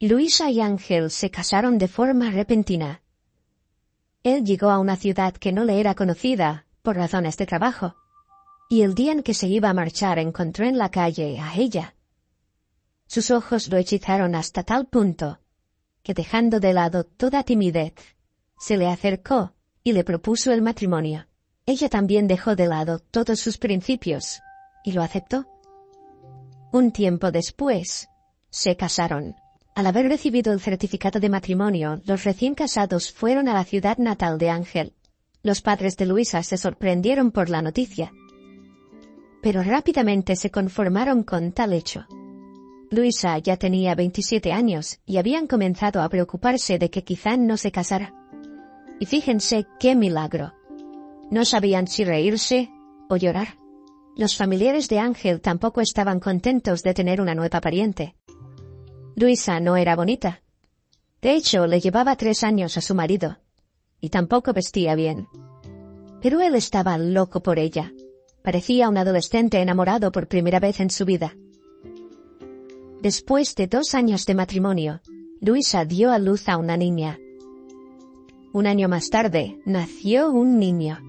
Luisa y Ángel se casaron de forma repentina. Él llegó a una ciudad que no le era conocida, por razones de trabajo, y el día en que se iba a marchar encontró en la calle a ella. Sus ojos lo hechizaron hasta tal punto que, dejando de lado toda timidez, se le acercó y le propuso el matrimonio. Ella también dejó de lado todos sus principios y lo aceptó. Un tiempo después, se casaron. Al haber recibido el certificado de matrimonio, los recién casados fueron a la ciudad natal de Ángel. Los padres de Luisa se sorprendieron por la noticia, pero rápidamente se conformaron con tal hecho. Luisa ya tenía 27 años y habían comenzado a preocuparse de que quizá no se casara. Y fíjense qué milagro. No sabían si reírse o llorar. Los familiares de Ángel tampoco estaban contentos de tener una nueva pariente. Luisa no era bonita. De hecho, le llevaba 3 años a su marido, y tampoco vestía bien. Pero él estaba loco por ella. Parecía un adolescente enamorado por primera vez en su vida. Después de 2 años de matrimonio, Luisa dio a luz a una niña. Un año más tarde, nació un niño.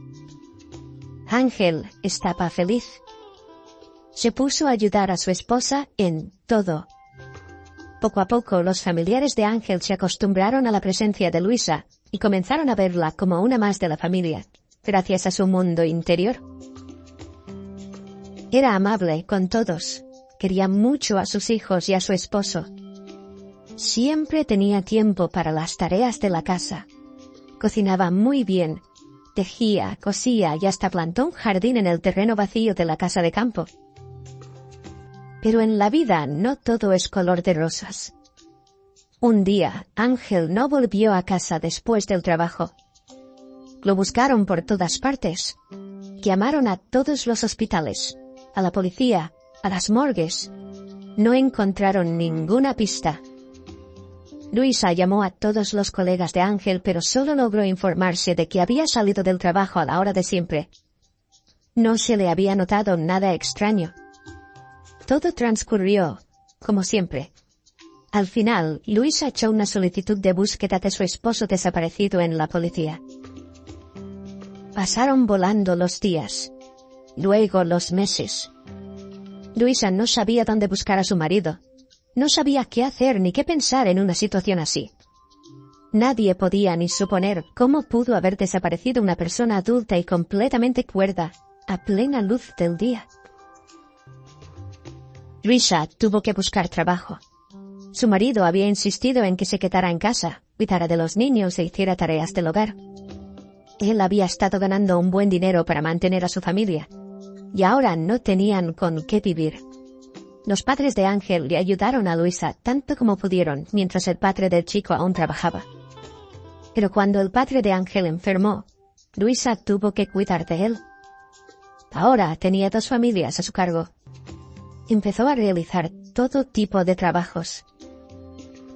Ángel estaba feliz. Se puso a ayudar a su esposa en todo. Poco a poco, los familiares de Ángel se acostumbraron a la presencia de Luisa y comenzaron a verla como una más de la familia, gracias a su mundo interior. Era amable con todos, quería mucho a sus hijos y a su esposo. Siempre tenía tiempo para las tareas de la casa. Cocinaba muy bien, tejía, cosía y hasta plantó un jardín en el terreno vacío de la casa de campo. Pero en la vida no todo es color de rosas. Un día, Ángel no volvió a casa después del trabajo. Lo buscaron por todas partes. Llamaron a todos los hospitales, a la policía, a las morgues. No encontraron ninguna pista. Luisa llamó a todos los colegas de Ángel, pero solo logró informarse de que había salido del trabajo a la hora de siempre. No se le había notado nada extraño. Todo transcurrió como siempre. Al final, Luisa echó una solicitud de búsqueda de su esposo desaparecido en la policía. Pasaron volando los días, luego los meses. Luisa no sabía dónde buscar a su marido. No sabía qué hacer ni qué pensar en una situación así. Nadie podía ni suponer cómo pudo haber desaparecido una persona adulta y completamente cuerda, a plena luz del día. Luisa tuvo que buscar trabajo. Su marido había insistido en que se quedara en casa, cuidara de los niños e hiciera tareas del hogar. Él había estado ganando un buen dinero para mantener a su familia, y ahora no tenían con qué vivir. Los padres de Ángel le ayudaron a Luisa tanto como pudieron mientras el padre del chico aún trabajaba. Pero cuando el padre de Ángel enfermó, Luisa tuvo que cuidar de él. Ahora tenía 2 familias a su cargo. Empezó a realizar todo tipo de trabajos.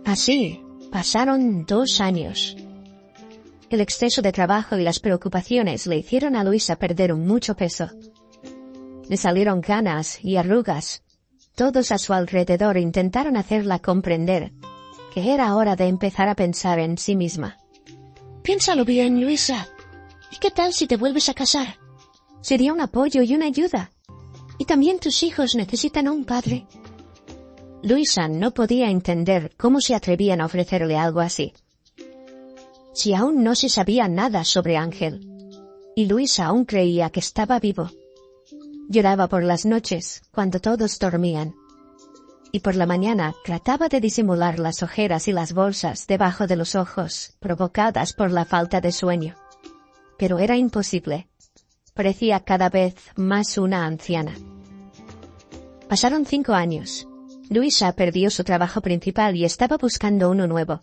Así, pasaron 2 años. El exceso de trabajo y las preocupaciones le hicieron a Luisa perder mucho peso. Le salieron canas y arrugas. Todos a su alrededor intentaron hacerla comprender que era hora de empezar a pensar en sí misma. Piénsalo bien, Luisa. ¿Y qué tal si te vuelves a casar? Sería un apoyo y una ayuda. Y también tus hijos necesitan a un padre. Luisa no podía entender cómo se atrevían a ofrecerle algo así. Si aún no se sabía nada sobre Ángel, y Luisa aún creía que estaba vivo. Lloraba por las noches, cuando todos dormían. Y por la mañana trataba de disimular las ojeras y las bolsas debajo de los ojos, provocadas por la falta de sueño. Pero era imposible. Parecía cada vez más una anciana. Pasaron 5 años. Luisa perdió su trabajo principal y estaba buscando uno nuevo,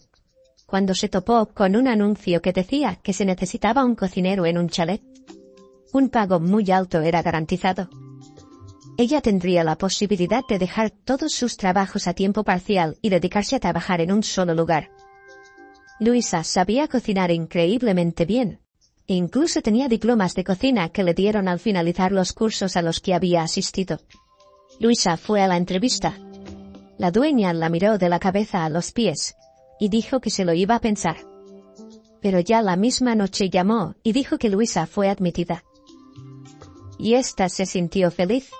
cuando se topó con un anuncio que decía que se necesitaba un cocinero en un chalet. Un pago muy alto era garantizado. Ella tendría la posibilidad de dejar todos sus trabajos a tiempo parcial y dedicarse a trabajar en un solo lugar. Luisa sabía cocinar increíblemente bien, e incluso tenía diplomas de cocina que le dieron al finalizar los cursos a los que había asistido. Luisa fue a la entrevista. La dueña la miró de la cabeza a los pies y dijo que se lo iba a pensar. Pero ya la misma noche llamó y dijo que Luisa fue admitida. Y ésta se sintió feliz,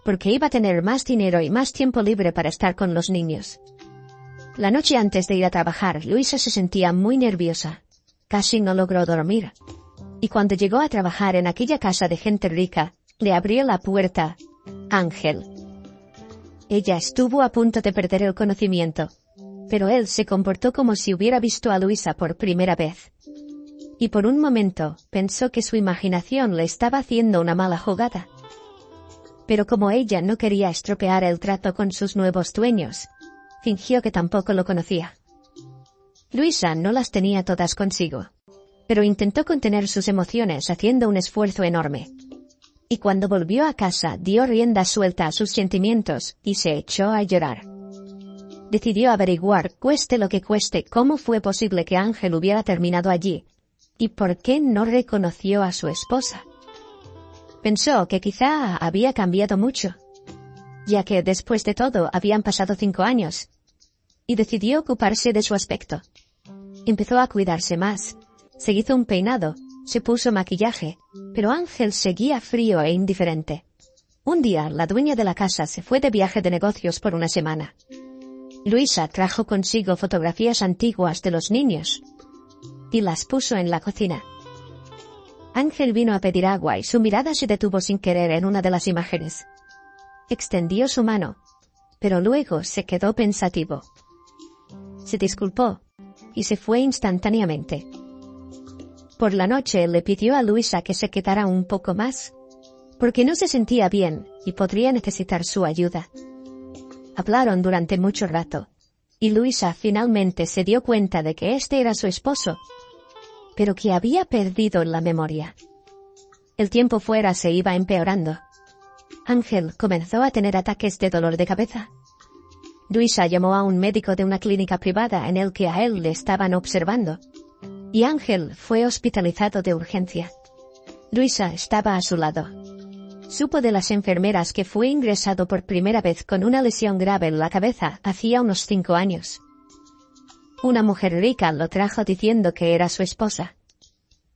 porque iba a tener más dinero y más tiempo libre para estar con los niños. La noche antes de ir a trabajar, Luisa se sentía muy nerviosa. Casi no logró dormir. Y cuando llegó a trabajar en aquella casa de gente rica, le abrió la puerta Ángel. Ella estuvo a punto de perder el conocimiento, pero él se comportó como si hubiera visto a Luisa por primera vez. Y por un momento pensó que su imaginación le estaba haciendo una mala jugada. Pero como ella no quería estropear el trato con sus nuevos dueños, fingió que tampoco lo conocía. Luisa no las tenía todas consigo, pero intentó contener sus emociones haciendo un esfuerzo enorme. Y cuando volvió a casa dio rienda suelta a sus sentimientos y se echó a llorar. Decidió averiguar, cueste lo que cueste, cómo fue posible que Ángel hubiera terminado allí, y por qué no reconoció a su esposa. Pensó que quizá había cambiado mucho, ya que después de todo habían pasado 5 años, y decidió ocuparse de su aspecto. Empezó a cuidarse más, se hizo un peinado, se puso maquillaje, pero Ángel seguía frío e indiferente. Un día, la dueña de la casa se fue de viaje de negocios por una semana. Luisa trajo consigo fotografías antiguas de los niños y las puso en la cocina. Ángel vino a pedir agua y su mirada se detuvo sin querer en una de las imágenes. Extendió su mano, pero luego se quedó pensativo. Se disculpó y se fue instantáneamente. Por la noche le pidió a Luisa que se quedara un poco más, porque no se sentía bien y podría necesitar su ayuda. Hablaron durante mucho rato, y Luisa finalmente se dio cuenta de que este era su esposo, pero que había perdido la memoria. El tiempo fuera se iba empeorando. Ángel comenzó a tener ataques de dolor de cabeza. Luisa llamó a un médico de una clínica privada en el que a él le estaban observando, y Ángel fue hospitalizado de urgencia. Luisa estaba a su lado. Supo de las enfermeras que fue ingresado por primera vez con una lesión grave en la cabeza hacía unos 5 años. Una mujer rica lo trajo diciendo que era su esposa.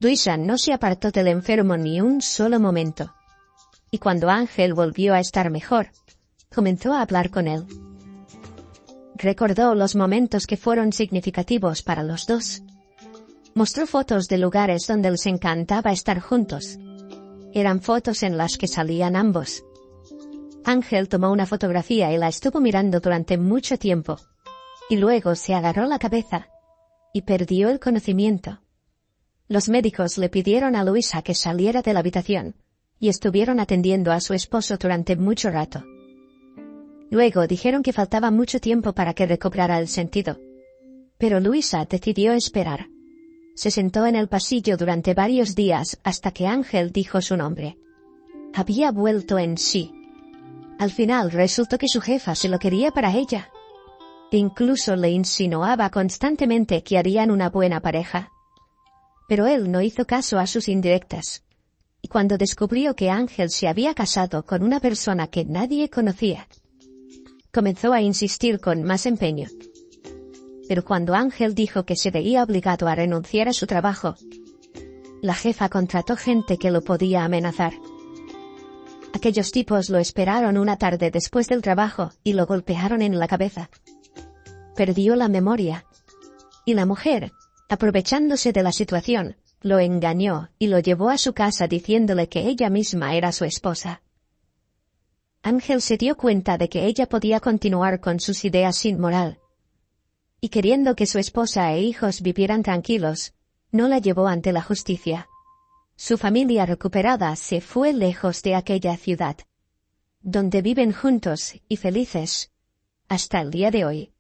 Luisa no se apartó del enfermo ni un solo momento. Y cuando Ángel volvió a estar mejor, comenzó a hablar con él. Recordó los momentos que fueron significativos para los dos. Mostró fotos de lugares donde les encantaba estar juntos. Eran fotos en las que salían ambos. Ángel tomó una fotografía y la estuvo mirando durante mucho tiempo, y luego se agarró la cabeza y perdió el conocimiento. Los médicos le pidieron a Luisa que saliera de la habitación, y estuvieron atendiendo a su esposo durante mucho rato. Luego dijeron que faltaba mucho tiempo para que recobrara el sentido, pero Luisa decidió esperar. Se sentó en el pasillo durante varios días hasta que Ángel dijo su nombre. Había vuelto en sí. Al final resultó que su jefa se lo quería para ella. Incluso le insinuaba constantemente que harían una buena pareja. Pero él no hizo caso a sus indirectas. Y cuando descubrió que Ángel se había casado con una persona que nadie conocía, comenzó a insistir con más empeño. Pero cuando Ángel dijo que se veía obligado a renunciar a su trabajo, la jefa contrató gente que lo podía amenazar. Aquellos tipos lo esperaron una tarde después del trabajo y lo golpearon en la cabeza. Perdió la memoria. Y la mujer, aprovechándose de la situación, lo engañó y lo llevó a su casa diciéndole que ella misma era su esposa. Ángel se dio cuenta de que ella podía continuar con sus ideas sin moral. Y queriendo que su esposa e hijos vivieran tranquilos, no la llevó ante la justicia. Su familia recuperada se fue lejos de aquella ciudad, donde viven juntos y felices hasta el día de hoy.